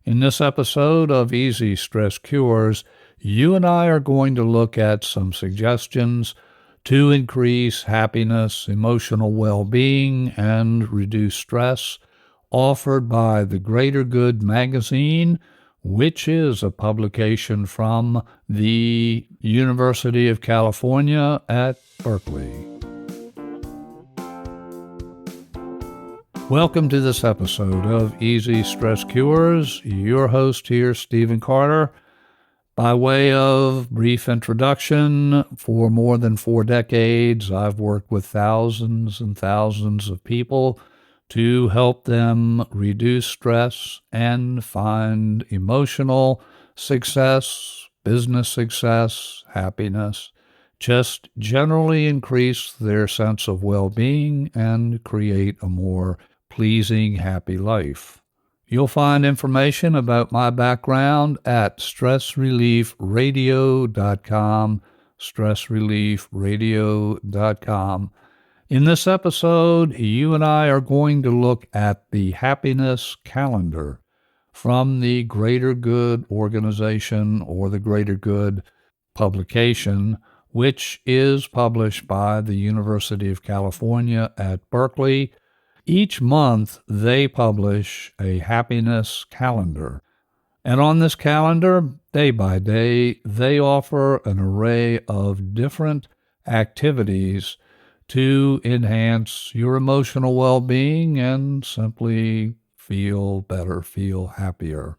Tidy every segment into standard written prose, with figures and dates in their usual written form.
In this episode of Easy Stress Cures, you and I are going to look at some suggestions to increase happiness, emotional well-being, and reduce stress, offered by the Greater Good magazine, which is a publication from the University of California at Berkeley. Welcome to this episode of Easy Stress Cures. Your host here, Stephen Carter. By way of brief introduction, for more than 4 decades, I've worked with thousands and thousands of people to help them reduce stress and find emotional success, business success, happiness, just generally increase their sense of well-being and create a more pleasing, happy life. You'll find information about my background at stressreliefradio.com, stressreliefradio.com. In this episode, you and I are going to look at the happiness calendar from the Greater Good organization or the Greater Good publication, which is published by the University of California at Berkeley. Each month, they publish a happiness calendar. And on this calendar, day by day, they offer an array of different activities to enhance your emotional well-being and simply feel better, feel happier.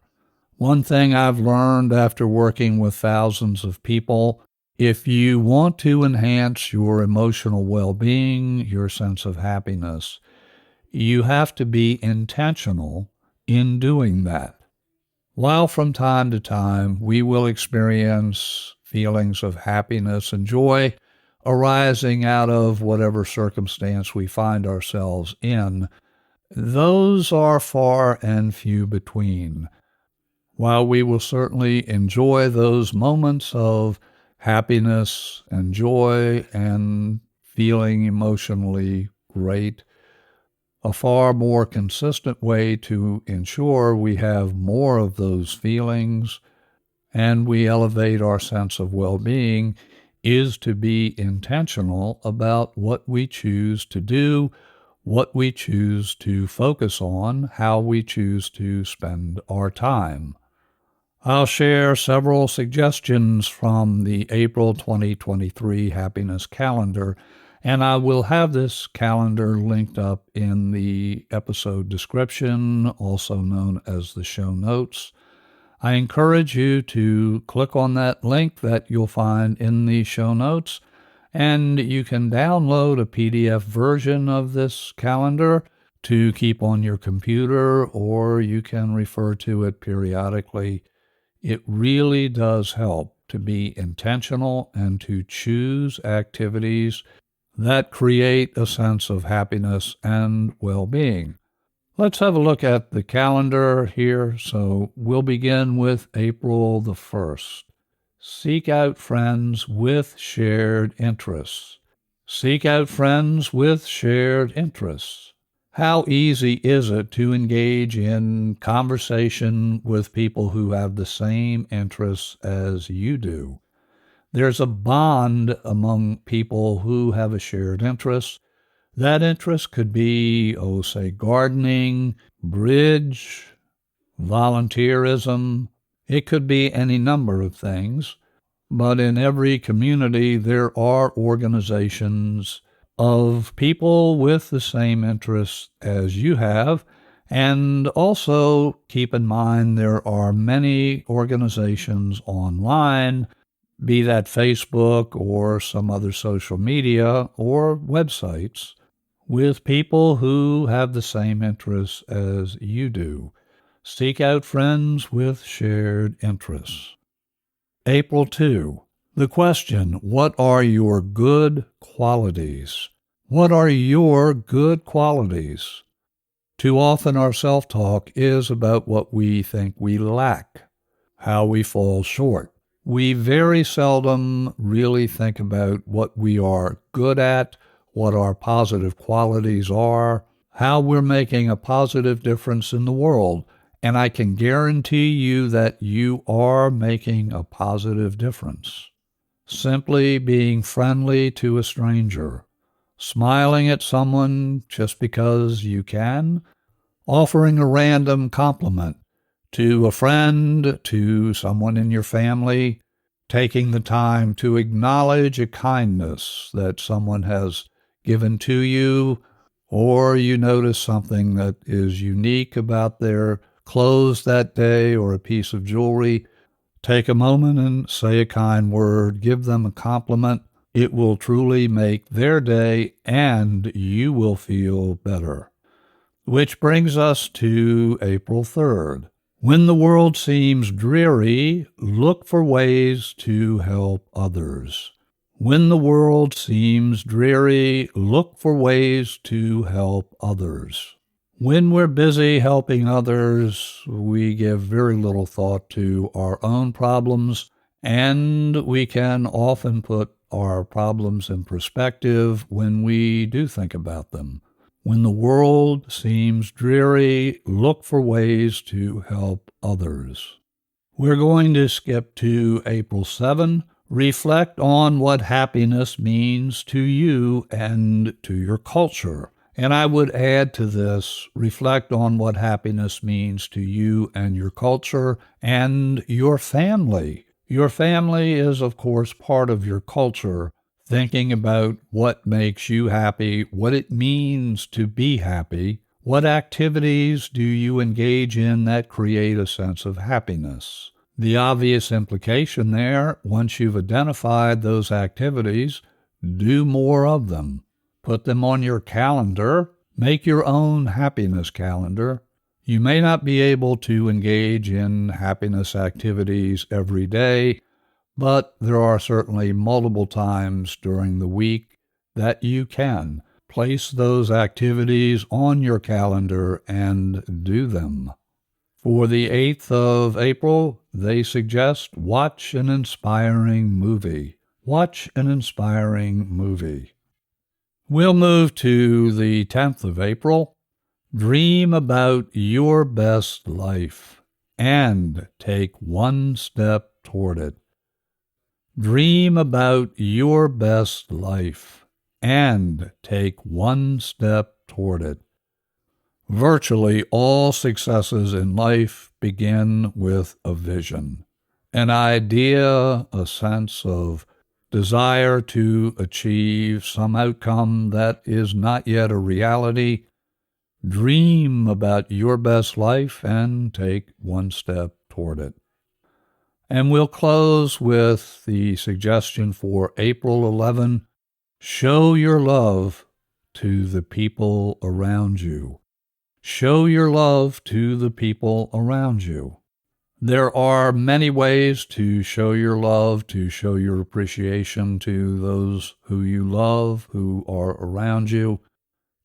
One thing I've learned after working with thousands of people, if you want to enhance your emotional well-being, your sense of happiness, you have to be intentional in doing that. While from time to time we will experience feelings of happiness and joy arising out of whatever circumstance we find ourselves in, those are far and few between. While we will certainly enjoy those moments of happiness and joy and feeling emotionally great, a far more consistent way to ensure we have more of those feelings and we elevate our sense of well-being is to be intentional about what we choose to do, what we choose to focus on, how we choose to spend our time. I'll share several suggestions from the April 2023 Happiness Calendar, and I will have this calendar linked up in the episode description, also known as the show notes. I encourage you to click on that link that you'll find in the show notes, and you can download a PDF version of this calendar to keep on your computer, or you can refer to it periodically. It really does help to be intentional and to choose activities that create a sense of happiness and well-being. Let's have a look at the calendar here. So we'll begin with April the 1st. Seek out friends with shared interests. Seek out friends with shared interests. How easy is it to engage in conversation with people who have the same interests as you do? There's a bond among people who have a shared interest. That interest could be, say, gardening, bridge, volunteerism. It could be any number of things. But in every community, there are organizations of people with the same interests as you have. And also keep in mind there are many organizations online, be that Facebook or some other social media or websites, with people who have the same interests as you do. Seek out friends with shared interests. April 2. The question, what are your good qualities? What are your good qualities? Too often our self-talk is about what we think we lack, how we fall short. We very seldom really think about what we are good at, what our positive qualities are, how we're making a positive difference in the world, and I can guarantee you that you are making a positive difference. Simply being friendly to a stranger, smiling at someone just because you can, offering a random compliment to a friend, to someone in your family, taking the time to acknowledge a kindness that someone has given to you, or you notice something that is unique about their clothes that day or a piece of jewelry. Take a moment and say a kind word, give them a compliment. It will truly make their day and you will feel better. Which brings us to April 3rd. When the world seems dreary, look for ways to help others. When the world seems dreary, look for ways to help others. When we're busy helping others, we give very little thought to our own problems, and we can often put our problems in perspective when we do think about them. When the world seems dreary, look for ways to help others. We're going to skip to April 7. Reflect on what happiness means to you and to your culture. And I would add to this, reflect on what happiness means to you and your culture and your family. Your family is, of course, part of your culture. Thinking about what makes you happy, what it means to be happy, what activities do you engage in that create a sense of happiness. The obvious implication there, once you've identified those activities, do more of them. Put them on your calendar. Make your own happiness calendar. You may not be able to engage in happiness activities every day, but there are certainly multiple times during the week that you can place those activities on your calendar and do them. For the 8th of April, they suggest watch an inspiring movie. Watch an inspiring movie. We'll move to the 10th of April. Dream about your best life and take one step toward it. Dream about your best life and take one step toward it. Virtually all successes in life begin with a vision, an idea, a sense of desire to achieve some outcome that is not yet a reality. Dream about your best life and take one step toward it. And we'll close with the suggestion for April 11, show your love to the people around you. Show your love to the people around you. There are many ways to show your love, to show your appreciation to those who you love, who are around you.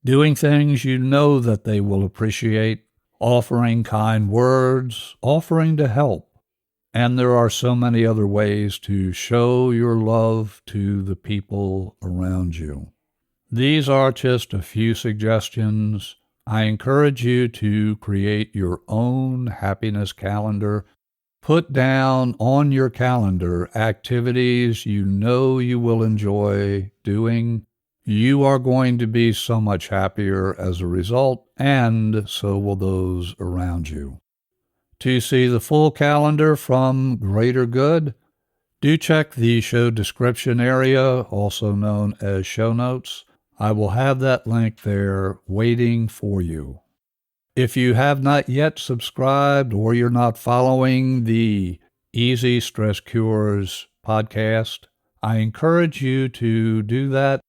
Doing things you know that they will appreciate, offering kind words, offering to help. And there are so many other ways to show your love to the people around you. These are just a few suggestions. I encourage you to create your own happiness calendar. Put down on your calendar activities you know you will enjoy doing. You are going to be so much happier as a result, and so will those around you. To see the full calendar from Greater Good, do check the show description area, also known as show notes. I will have that link there waiting for you. If you have not yet subscribed or you're not following the Easy Stress Cures podcast, I encourage you to do that.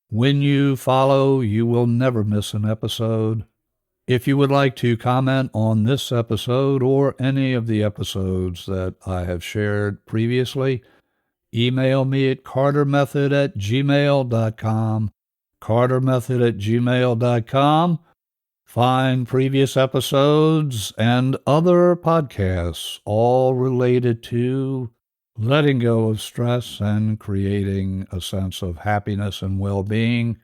When you follow, you will never miss an episode. If you would like to comment on this episode or any of the episodes that I have shared previously, email me at cartermethod@gmail.com, cartermethod@gmail.com. Find previous episodes and other podcasts, all related to letting go of stress and creating a sense of happiness and well-being.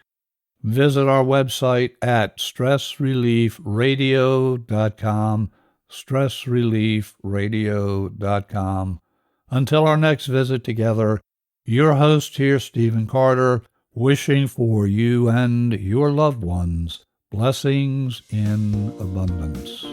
Visit our website at stressreliefradio.com. stressreliefradio.com. Until our next visit together, your host here, Stephen Carter, wishing for you and your loved ones blessings in abundance.